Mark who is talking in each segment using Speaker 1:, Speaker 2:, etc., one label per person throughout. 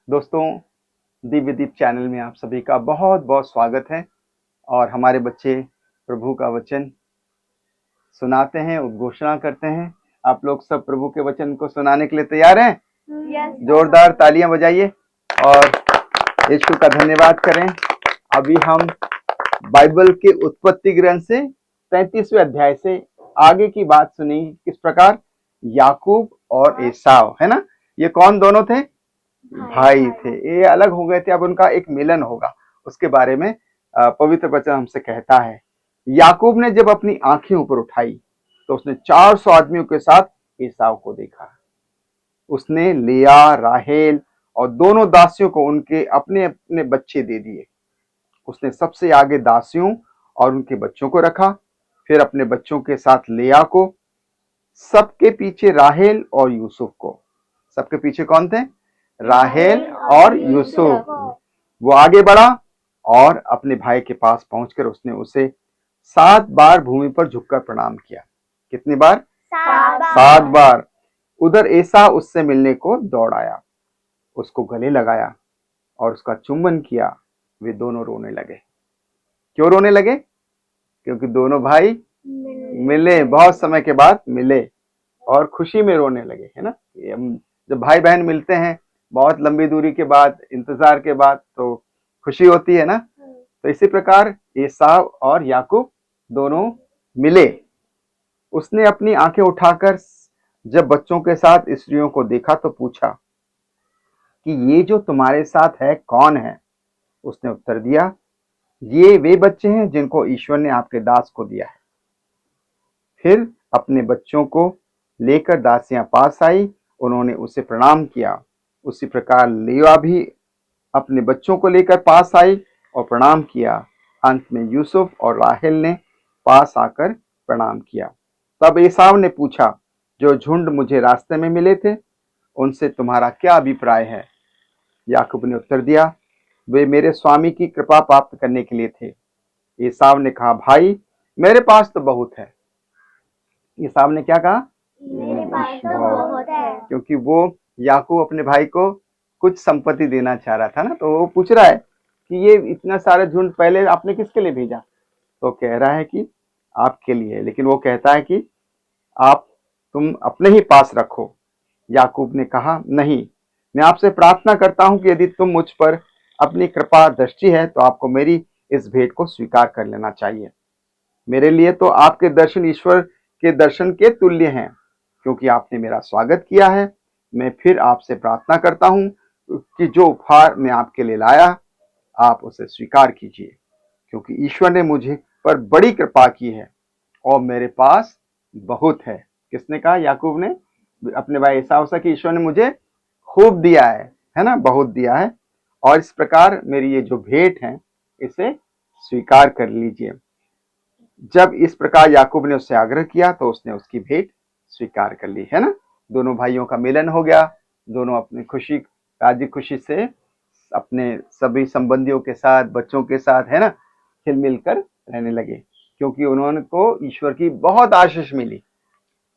Speaker 1: दोस्तों, दिव्य दीप चैनल में आप सभी का बहुत बहुत स्वागत है। और हमारे बच्चे प्रभु का वचन सुनाते हैं, उद्घोषणा करते हैं। आप लोग सब प्रभु के वचन को सुनाने के लिए तैयार हैं? जोरदार तालियां बजाइए और यीशु का धन्यवाद करें। अभी हम बाइबल के उत्पत्ति ग्रंथ से 33वें अध्याय से आगे की बात सुनी। किस प्रकार याकूब और एसाव, है ना, ये कौन दोनों थे? भाई थे। ये अलग हो गए थे, अब उनका एक मिलन होगा। उसके बारे में पवित्र वचन हमसे कहता है। याकूब ने जब अपनी आंखें ऊपर उठाई तो उसने 400 आदमियों के साथ एसाव को देखा। उसने लिया, राहेल और दोनों दासियों को उनके अपने अपने बच्चे दे दिए। उसने सबसे आगे दासियों और उनके बच्चों को रखा, फिर अपने बच्चों के साथ लिया को, सबके पीछे राहेल और यूसुफ को। सबके पीछे कौन थे? राहेल और यूसुफ। वो आगे बढ़ा और अपने भाई के पास पहुंचकर उसने उसे 7 बार भूमि पर झुककर प्रणाम किया। कितनी बार? 7 बार। उधर एसाव उससे मिलने को दौड़ आया, उसको गले लगाया और उसका चुंबन किया। वे दोनों रोने लगे। क्यों रोने लगे? क्योंकि दोनों भाई मिले, बहुत समय के बाद मिले और खुशी में रोने लगे, है ना। जब भाई बहन मिलते हैं बहुत लंबी दूरी के बाद, इंतजार के बाद, तो खुशी होती है ना। तो इसी प्रकार एसाव और याकूब दोनों मिले। उसने अपनी आंखें उठाकर जब बच्चों के साथ स्त्रियों को देखा तो पूछा कि ये जो तुम्हारे साथ है कौन है? उसने उत्तर दिया, ये वे बच्चे हैं जिनको ईश्वर ने आपके दास को दिया है। फिर अपने बच्चों को लेकर दासियां पास आई, उन्होंने उसे प्रणाम किया। उसी प्रकार लिया भी अपने बच्चों को लेकर पास आई और प्रणाम किया। अंत में यूसुफ और राहेल ने पास आकर प्रणाम किया। तब एसाव ने पूछा, जो झुंड मुझे रास्ते में मिले थे उनसे तुम्हारा क्या अभिप्राय है? याकूब ने उत्तर दिया, वे मेरे स्वामी की कृपा प्राप्त करने के लिए थे। एसाव ने कहा, भाई मेरे पास तो बहुत है। एसाव ने क्या कहा? मेरे पास तो बहुत है। क्योंकि वो याकूब अपने भाई को कुछ संपत्ति देना चाह रहा था ना, तो वो पूछ रहा है कि ये इतना सारा झुंड पहले आपने किसके लिए भेजा? तो कह रहा है कि आपके लिए, लेकिन वो कहता है कि तुम अपने ही पास रखो। याकूब ने कहा, नहीं, मैं आपसे प्रार्थना करता हूं कि यदि तुम मुझ पर अपनी कृपा दृष्टि है तो आपको मेरी इस भेंट को स्वीकार कर लेना चाहिए। मेरे लिए तो आपके दर्शन ईश्वर के दर्शन के तुल्य हैं, क्योंकि आपने मेरा स्वागत किया है। मैं फिर आपसे प्रार्थना करता हूं कि जो उपहार मैं आपके लिए लाया आप उसे स्वीकार कीजिए, क्योंकि ईश्वर ने मुझे पर बड़ी कृपा की है और मेरे पास बहुत है। किसने कहा? याकूब ने अपने भाई एसाव से कि ईश्वर ने मुझे खूब दिया है ना, बहुत दिया है, और इस प्रकार मेरी ये जो भेंट है इसे स्वीकार कर लीजिए। जब इस प्रकार याकूब ने उससे आग्रह किया तो उसने उसकी भेंट स्वीकार कर ली, है ना। दोनों भाइयों का मिलन हो गया। दोनों अपनी खुशी, राजी खुशी से अपने सभी संबंधियों के साथ, बच्चों के साथ, है ना, खिल मिलकर रहने लगे, क्योंकि उन्होंने को ईश्वर की बहुत आशीष मिली।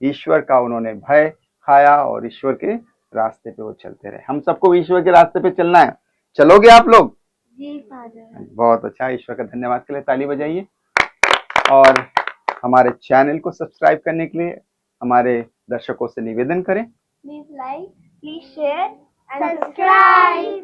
Speaker 1: ईश्वर का उन्होंने भय खाया और ईश्वर के रास्ते पे वो चलते रहे। हम सबको ईश्वर के रास्ते पे चलना है। चलोगे आप लोग? जी फादर। बहुत अच्छा, ईश्वर का धन्यवाद के लिए ताली बजाइए। और हमारे चैनल को सब्सक्राइब करने के लिए हमारे दर्शकों से निवेदन करें,
Speaker 2: please like, please share and subscribe.